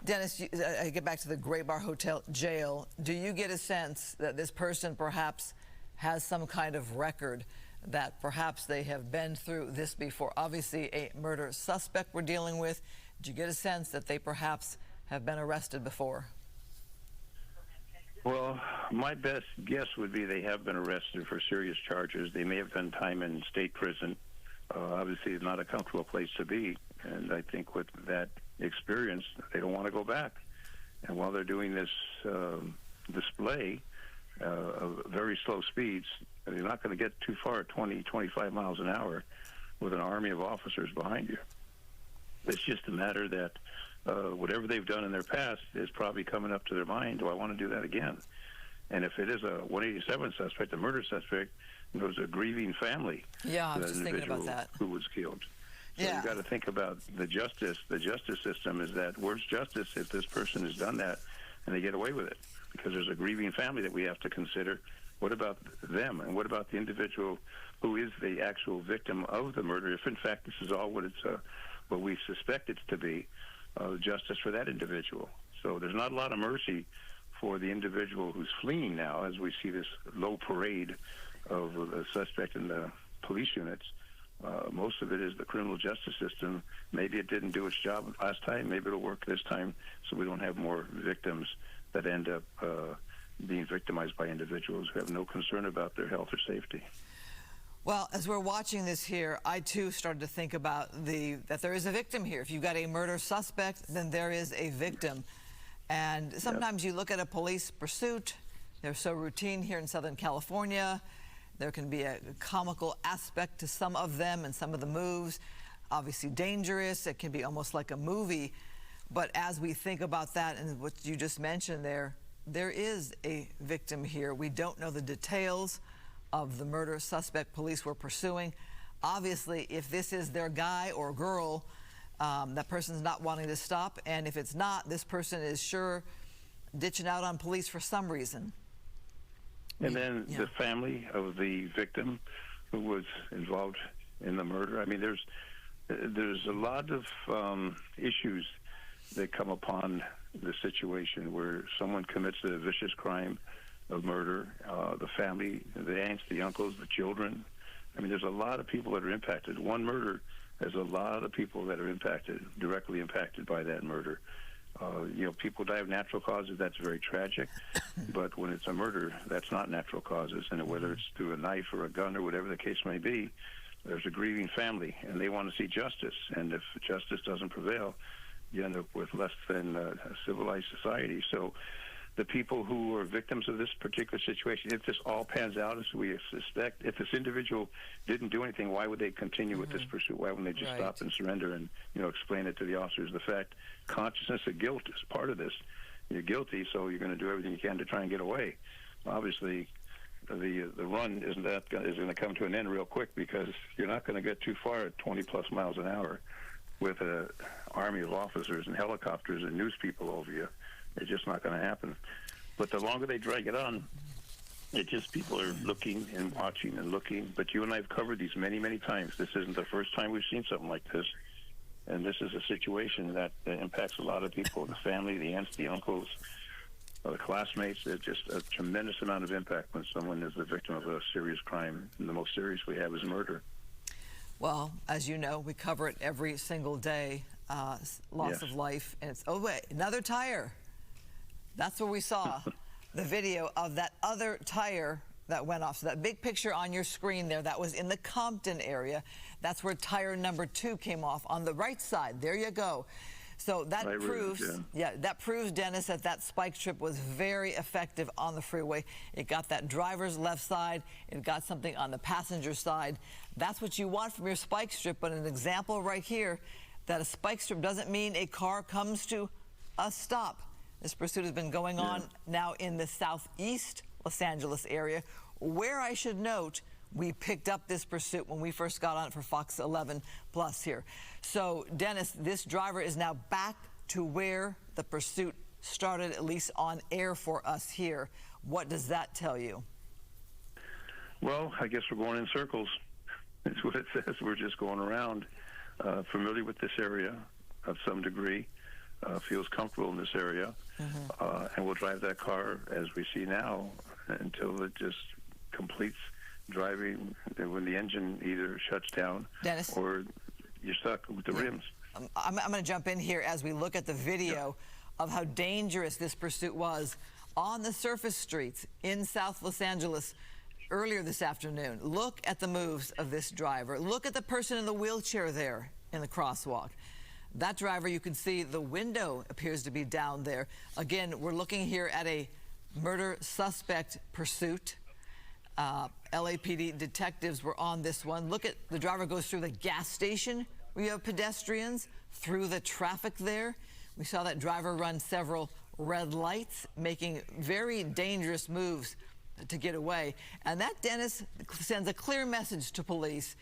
Speaker 1: Dennis, I get back to the Gray Bar Hotel jail. Do you get a sense that this person perhaps has some kind of record, that perhaps they have been through this before? Obviously, a murder suspect we're dealing with. Do you get a sense that they perhaps have been arrested before?
Speaker 2: Well, my best guess would be they have been arrested for serious charges. They may have done time in state prison. Obviously, it's not a comfortable place to be. And I think with that experience, they don't want to go back. And while they're doing this display of very slow speeds, you're not going to get too far at 20, 25 miles an hour with an army of officers behind you. It's just a matter that whatever they've done in their past is probably coming up to their mind. Do I want to do that again? And if it is a 187 suspect, a murder suspect, it was a grieving family.
Speaker 1: Yeah, I was just thinking about that.
Speaker 2: Who was killed. So
Speaker 1: yeah.
Speaker 2: You've got to think about the justice. The justice system is that where's justice if this person has done that and they get away with it? Because there's a grieving family that we have to consider. What about them? And what about the individual who is the actual victim of the murder? If in fact this is all what we suspect it to be, justice for that individual. So there's not a lot of mercy for the individual who's fleeing now, as we see this low parade of the suspect in the police units. Most of it is the criminal justice system. Maybe it didn't do its job last time. Maybe it'll work this time, so we don't have more victims that end up being victimized by individuals who have no concern about their health or safety.
Speaker 1: Well, as we're watching this here, I too started to think about that there is a victim here. If you've got a murder suspect, then there is a victim. And sometimes you look at a police pursuit, they're so routine here in Southern California. There can be a comical aspect to some of them and some of the moves. Obviously dangerous, it can be almost like a movie. But as we think about that and what you just mentioned there is a victim here. We don't know the details of the murder suspect police were pursuing. Obviously, if this is their guy or girl, that person's not wanting to stop. And if it's not, this person is sure ditching out on police for some reason.
Speaker 2: And then the family of the victim who was involved in the murder. I mean, there's a lot of issues that come upon the situation where someone commits a vicious crime of murder, the family, the aunts, the uncles, the children. I mean, there's a lot of people that are impacted. One murder There's a lot of people that are directly impacted by that murder. People die of natural causes. That's very tragic. But when it's a murder, that's not natural causes. And whether it's through a knife or a gun or whatever the case may be, there's a grieving family, and they want to see justice. And if justice doesn't prevail, you end up with less than a civilized society. So the people who are victims of this particular situation, if this all pans out as we suspect, if this individual didn't do anything, why would they continue with this pursuit? Why wouldn't they just stop and surrender and, explain it to the officers? The fact, consciousness of guilt is part of this. You're guilty, so you're going to do everything you can to try and get away. Obviously, the run is going to come to an end real quick, because you're not going to get too far at 20-plus miles an hour with an army of officers and helicopters and news people over you. It's just not going to happen. But the longer they drag it on, people are looking and watching and looking. But you and I have covered these many, many times. This isn't the first time we've seen something like this. And this is a situation that impacts a lot of people, the family, the aunts, the uncles, the classmates. It's just a tremendous amount of impact when someone is the victim of a serious crime. And the most serious we have is murder.
Speaker 1: Well, as you know, we cover it every single day, loss of life. And it's, oh, wait, another tire. That's where we saw the video of that other tire that went off. So that big picture on your screen there, that was in the Compton area. That's where tire number 2 came off on the right side. There you go. So that that proves, Dennis, that spike strip was very effective on the freeway. It got that driver's left side. It got something on the passenger side. That's what you want from your spike strip. But an example right here, that a spike strip doesn't mean a car comes to a stop. This pursuit has been going on now in the southeast Los Angeles area, where I should note we picked up this pursuit when we first got on it for Fox 11 Plus here. So, Dennis, this driver is now back to where the pursuit started, at least on air for us here. What does that tell you?
Speaker 2: Well, I guess we're going in circles. That's what it says. We're just going around. Familiar with this area of some degree. Feels comfortable in this area, and we'll drive that car as we see now until it just completes driving, when the engine either shuts down, Dennis, or you're stuck with the rims.
Speaker 1: I'm going to jump in here as we look at the video of how dangerous this pursuit was on the surface streets in South Los Angeles earlier this afternoon. Look at the moves of this driver. Look at the person in the wheelchair there in the crosswalk. That driver, you can see the window appears to be down there. Again, we're looking here at a murder suspect pursuit. LAPD detectives were on this one. Look at the driver goes through the gas station where you have pedestrians, through the traffic there. We saw that driver run several red lights, making very dangerous moves to get away. And that, Dennis, sends a clear message to police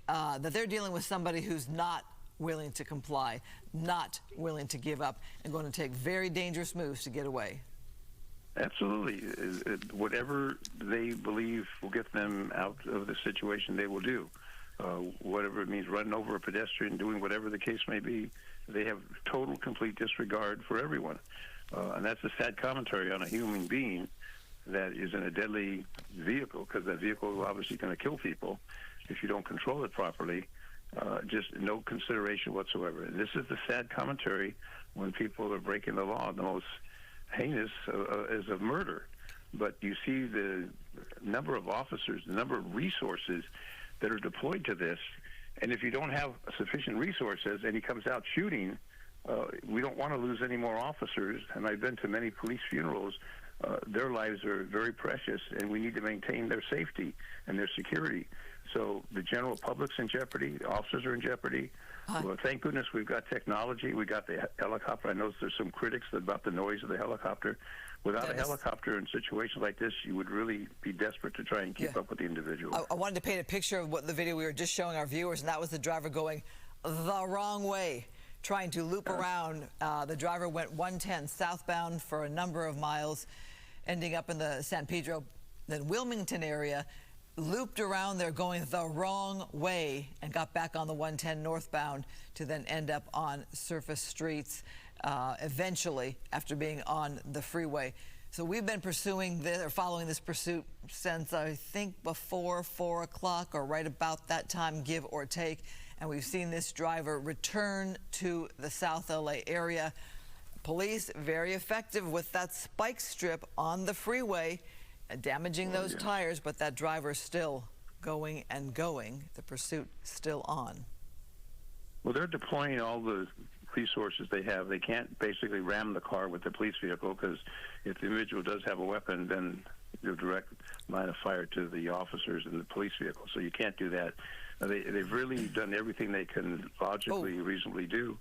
Speaker 1: that they're dealing with somebody who's not willing to comply, not willing to give up, and going to take very dangerous moves to get away.
Speaker 2: Absolutely. Whatever they believe will get them out of the situation, they will do. Whatever it means, running over a pedestrian, doing whatever the case may be, they have total, complete disregard for everyone. And that's a sad commentary on a human being that is in a deadly vehicle, because that vehicle is obviously going to kill people if you don't control it properly. Just no consideration whatsoever. This is the sad commentary when people are breaking the law. The most heinous is of murder. But you see the number of officers, the number of resources that are deployed to this. And if you don't have sufficient resources and he comes out shooting, we don't want to lose any more officers. And I've been to many police funerals. Their lives are very precious, and we need to maintain their safety and their security. So the general public's in jeopardy. The officers are in jeopardy. Well, thank goodness we've got technology. We got the helicopter. I know there's some critics about the noise of the helicopter. Without a helicopter in situations like this, you would really be desperate to try and keep up with the individual.
Speaker 1: I wanted to paint a picture of what the video we were just showing our viewers, and that was the driver going the wrong way, trying to loop around. The driver went 110 southbound for a number of miles, ending up in the San Pedro, then Wilmington area, looped around there going the wrong way and got back on the 110 northbound to then end up on surface streets eventually after being on the freeway. So we've been pursuing this, or following this pursuit since I think before 4 o'clock or right about that time, give or take. and we've seen this driver return to the South LA area. Police very effective with that spike strip on the freeway, damaging those tires, but that driver still going and going. The pursuit still on.
Speaker 2: Well, they're deploying all the resources they have. They can't basically ram the car with the police vehicle, because if the individual does have a weapon, then you'll direct line of fire to the officers in the police vehicle. So you can't do that. They've really done everything they can logically, reasonably do.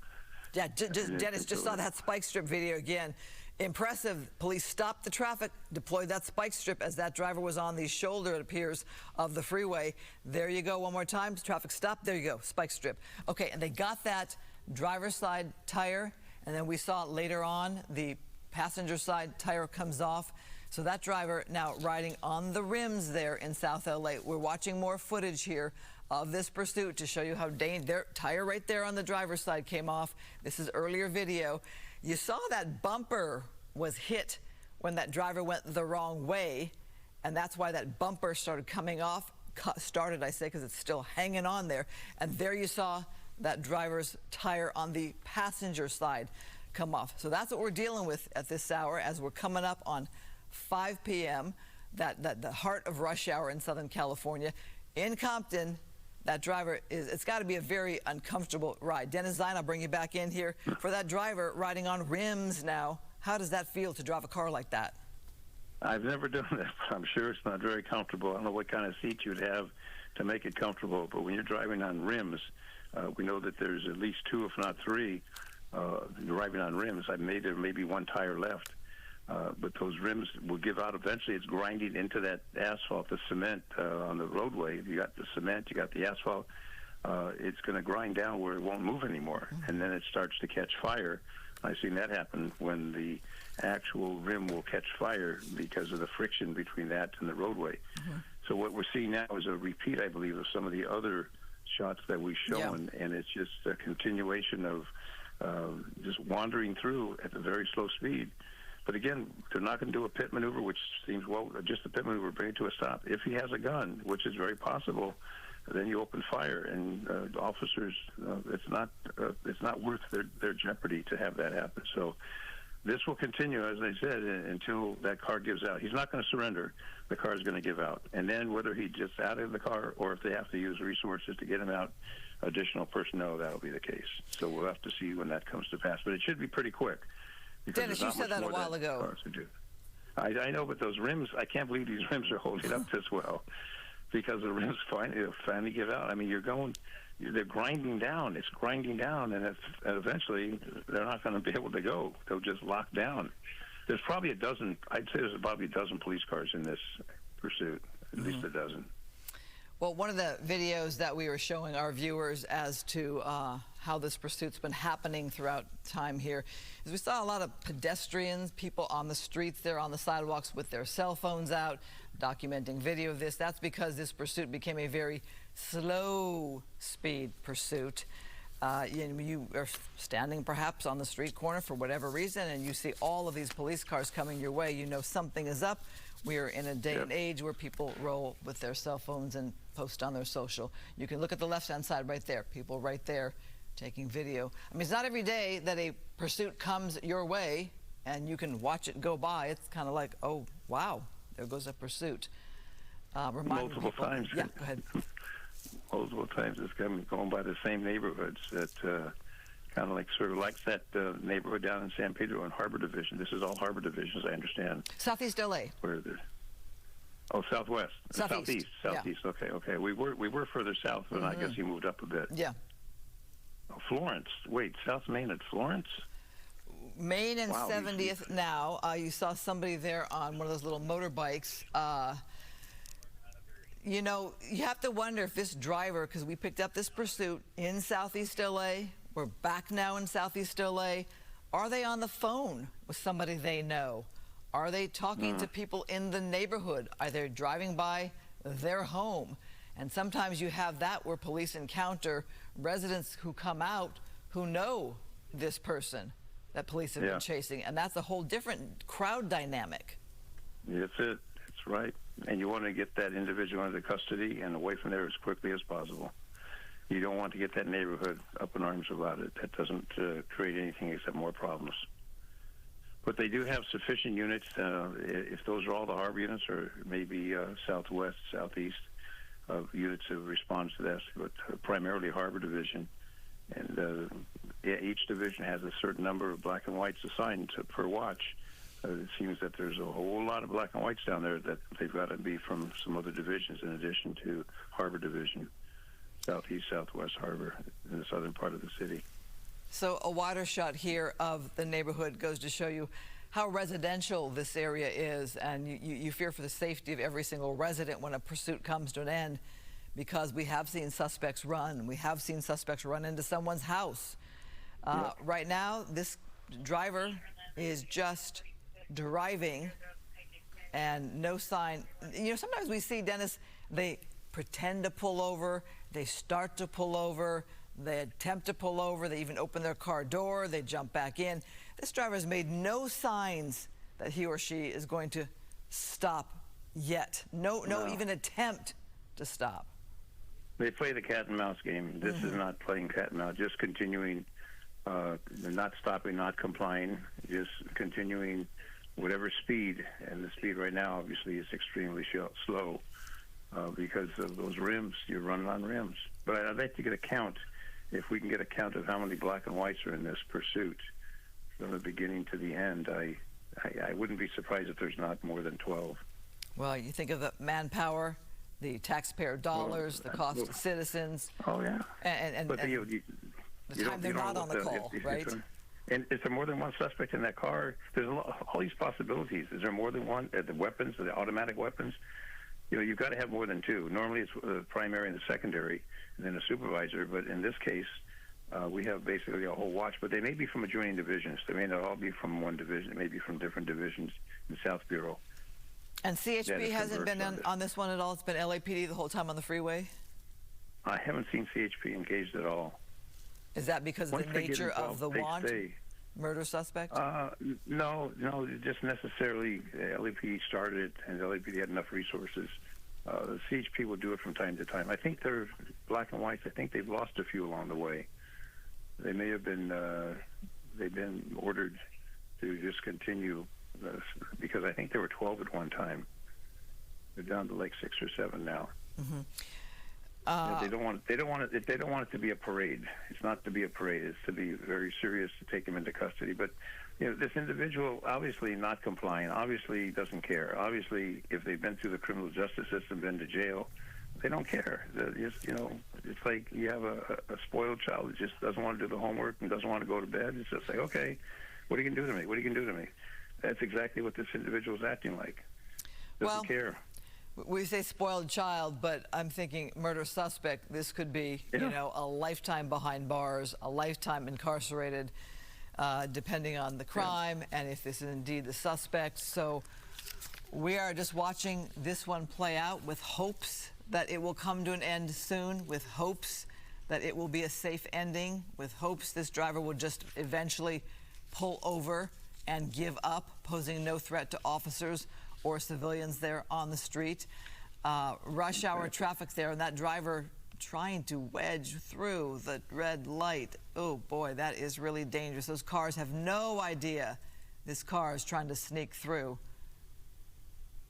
Speaker 1: Yeah, Dennis just saw that spike strip video again. Impressive. Police stopped the traffic, deployed that spike strip as that driver was on the shoulder, it appears, of the freeway. There you go, one more time. Traffic stopped. There you go, spike strip. Okay, and they got that driver's side tire, and then we saw later on the passenger side tire comes off. So that driver now riding on the rims there in South LA. We're watching more footage here of this pursuit to show you how their tire right there on the driver's side came off. This is earlier video. You saw that bumper was hit when that driver went the wrong way, and that's why that bumper started coming off. Started, I say, because it's still hanging on there. And there you saw that driver's tire on the passenger side come off. So that's what we're dealing with at this hour as we're coming up on 5 p.m., the heart of rush hour in Southern California. In Compton, that driver it's got to be a very uncomfortable ride. Dennis Zine, I'll bring you back in here. For that driver riding on rims now, how does that feel to drive a car like that?
Speaker 2: I've never done that, but I'm sure it's not very comfortable. I don't know what kind of seat you'd have to make it comfortable, but when you're driving on rims, we know that there's at least two, if not three, driving on rims. I made there maybe one tire left. But those rims will give out eventually. It's grinding into that asphalt, the cement on the roadway. You got the cement, you got the asphalt. It's going to grind down where it won't move anymore, and then it starts to catch fire. I've seen that happen when the actual rim will catch fire because of the friction between that and the roadway. So what we're seeing now is a repeat, I believe, of some of the other shots that we've shown, and it's just a continuation of just wandering through at a very slow speed. But again, they're not going to do a pit maneuver, which seems, well, just a pit maneuver, bring it to a stop. If he has a gun, which is very possible, then you open fire, and officers, it's not worth their jeopardy to have that happen. So this will continue, as I said, until that car gives out. He's not going to surrender. The car is going to give out. And then whether he gets out of the car or if they have to use resources to get him out, additional personnel, that'll be the case. So we'll have to see when that comes to pass. But it should be pretty quick.
Speaker 1: Dennis, you said that a while ago.
Speaker 2: I know, but those rims, I can't believe these rims are holding up this well, because the rims finally give out. I mean, they're grinding down. It's grinding down, and eventually they're not going to be able to go. They'll just lock down. There's probably a dozen, I'd say there's probably a dozen police cars in this pursuit, at least a dozen.
Speaker 1: Well, one of the videos that we were showing our viewers as to how this pursuit's been happening throughout time here is we saw a lot of pedestrians, people on the streets there on the sidewalks with their cell phones out, documenting video of this. That's because this pursuit became a very slow speed pursuit. You are standing perhaps on the street corner for whatever reason, and you see all of these police cars coming your way. You know something is up. We are in a day and age where people roll with their cell phones and post on their social. You can look at the left-hand side right there. People right there taking video. I mean, it's not every day that a pursuit comes your way and you can watch it go by. It's kind of like, oh, wow, there goes a pursuit.
Speaker 2: Multiple times.
Speaker 1: Yeah, go ahead.
Speaker 2: Multiple times it's going by the same neighborhoods that kind of sort of like that neighborhood down in San Pedro in Harbor Division. This is all Harbor Division, as I understand.
Speaker 1: Southeast LA.
Speaker 2: Southwest.
Speaker 1: Southeast.
Speaker 2: Southeast.
Speaker 1: Yeah.
Speaker 2: Okay. We were further south, but I guess you moved up a bit.
Speaker 1: Yeah.
Speaker 2: Florence. Wait, South Main at Florence?
Speaker 1: Main and 70th now. You saw somebody there on one of those little motorbikes. You know, you have to wonder if this driver, because we picked up this pursuit in Southeast LA, we're back now in Southeast LA, are they on the phone with somebody they know? Are they talking to people in the neighborhood? Are they driving by their home? And sometimes you have that where police encounter residents who come out who know this person that police have been chasing, and that's a whole different crowd dynamic.
Speaker 2: That's it. That's right. And you want to get that individual into custody and away from there as quickly as possible. You don't want to get that neighborhood up in arms about it. That doesn't create anything except more problems. But they do have sufficient units. If those are all the harbor units, or maybe southwest, southeast units to respond to this, but primarily harbor division. And each division has a certain number of black and whites assigned per watch. It seems that there's a whole lot of black and whites down there that they've got to be from some other divisions in addition to harbor division, southeast, southwest harbor, in the southern part of the city.
Speaker 1: So a wider shot here of the neighborhood goes to show you how residential this area is, and you fear for the safety of every single resident when a pursuit comes to an end, because we have seen suspects run. We have seen suspects run into someone's house.
Speaker 2: Yep.
Speaker 1: Right now, this driver is just driving and no sign. You know, sometimes we see, Dennis, they pretend to pull over, they start to pull over, they attempt to pull over, they even open their car door, they jump back in. This driver has made no signs that he or she is going to stop yet. No even attempt to stop.
Speaker 2: They play the cat and mouse game. This is not playing cat and mouse, just continuing, not stopping, not complying, just continuing whatever speed. And the speed right now, obviously, is extremely slow because of those rims. You're running on rims. But I'd like to get a count. If we can get a count of how many black and whites are in this pursuit from the beginning to the end, I wouldn't be surprised if there's not more than 12.
Speaker 1: Well, you think of the manpower, the taxpayer dollars, the cost to citizens.
Speaker 2: Oh, yeah.
Speaker 1: And
Speaker 2: but
Speaker 1: the time they're not on the call, right?
Speaker 2: And is there more than one suspect in that car? There's all these possibilities. Is there more than one? The weapons, the automatic weapons? You know, you've got to have more than two. Normally it's the primary and the secondary, and then a supervisor. But in this case, we have basically a whole watch. But they may be from adjoining divisions. They may not all be from one division. They may be from different divisions in the South Bureau.
Speaker 1: And CHP hasn't been on this one at all? It's been LAPD the whole time on the freeway?
Speaker 2: I haven't seen CHP engaged at all.
Speaker 1: Is that because of the nature of the want? Murder suspect?
Speaker 2: No, just necessarily LAPD started it, and LAPD had enough resources. The CHP will do it from time to time. I think they're black and whites. I think they've lost a few along the way. They may have been, they've been ordered to just continue because I think there were 12 at one time. They're down to like 6 or 7 now.
Speaker 1: Mm-hmm.
Speaker 2: They don't want it to be a parade. It's not to be a parade. It's to be very serious to take him into custody. But you know, this individual obviously not complying. Obviously doesn't care. Obviously, if they've been through the criminal justice system, been to jail, they don't care. You know, it's like you have a spoiled child that just doesn't want to do the homework and doesn't want to go to bed. It's just like, okay, what are you gonna do to me? What are you gonna do to me? That's exactly what this individual is acting like. Doesn't care.
Speaker 1: We say spoiled child, but I'm thinking murder suspect. This could be, you know, a lifetime behind bars, a lifetime incarcerated, depending on the crime and if this is indeed the suspect. So we are just watching this one play out with hopes that it will come to an end soon, with hopes that it will be a safe ending, with hopes this driver will just eventually pull over and give up, posing no threat to officers or civilians there on the street. Rush hour traffic there, and that driver trying to wedge through the red light. Oh boy, that is really dangerous. Those cars have no idea this car is trying to sneak through.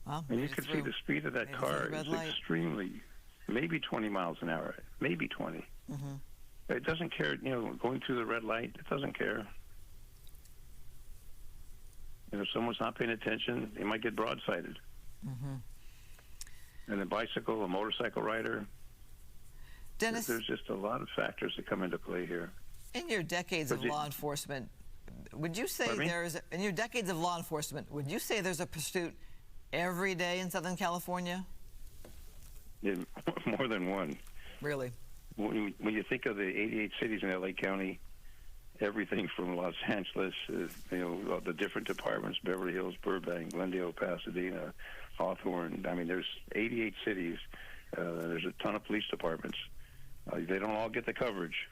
Speaker 1: Well,
Speaker 2: and you can see the speed of that car is extremely, maybe 20 miles an hour, maybe 20.
Speaker 1: Mm-hmm.
Speaker 2: It doesn't care, you know, going through the red light, it doesn't care. And if someone's not paying attention, they might get broadsided.
Speaker 1: Mm-hmm.
Speaker 2: And a bicycle, a motorcycle rider.
Speaker 1: Dennis,
Speaker 2: there's just a lot of factors that come into play here.
Speaker 1: In your decades of law enforcement, would you say in your decades of law enforcement, would you say there's a pursuit every day in Southern California?
Speaker 2: Yeah, more than one.
Speaker 1: Really?
Speaker 2: When you think of the 88 cities in LA County, everything from Los Angeles, you know, the different departments, Beverly Hills, Burbank, Glendale, Pasadena, Hawthorne. I mean, there's 88 cities. There's a ton of police departments. They don't all get the coverage,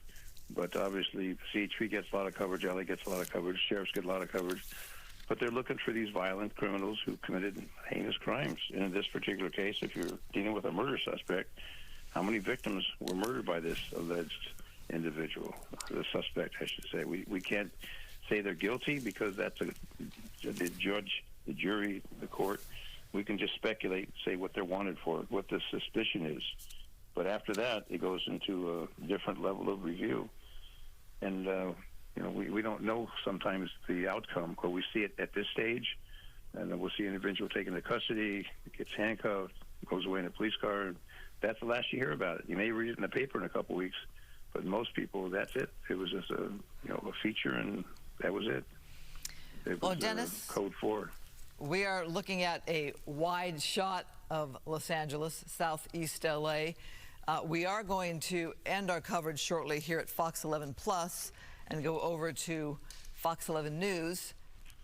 Speaker 2: but obviously CHP gets a lot of coverage, LA gets a lot of coverage, sheriffs get a lot of coverage. But they're looking for these violent criminals who committed heinous crimes. And in this particular case, if you're dealing with a murder suspect, how many victims were murdered by this alleged individual, the suspect, I should say. We can't say they're guilty because that's the judge, the jury, the court. We can just speculate, say what they're wanted for, what the suspicion is. But after that, it goes into a different level of review. And, we don't know sometimes the outcome, but we see it at this stage. And then we'll see an individual taken into custody, gets handcuffed, goes away in a police car. That's the last you hear about it. You may read it in the paper in a couple weeks, but most people, that's it. It was just a feature, and that was it. It was
Speaker 1: Dennis,
Speaker 2: Code 4.
Speaker 1: We are looking at a wide shot of Los Angeles, southeast LA. We are going to end our coverage shortly here at Fox 11 Plus and go over to Fox 11 News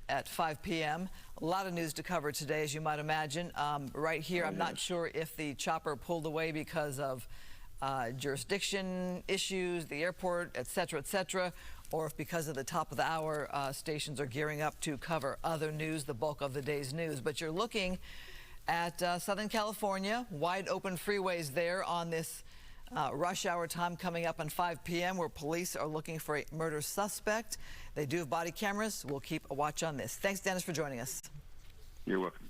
Speaker 1: at 5 p.m. A lot of news to cover today, as you might imagine. Right here, I'm not sure if the chopper pulled away because of jurisdiction issues, the airport, et cetera, or if because of the top of the hour, stations are gearing up to cover other news, the bulk of the day's news. But you're looking at Southern California, wide open freeways there on this rush hour time coming up on 5 p.m. where police are looking for a murder suspect. They do have body cameras. We'll keep a watch on this. Thanks, Dennis, for joining us.
Speaker 2: You're welcome.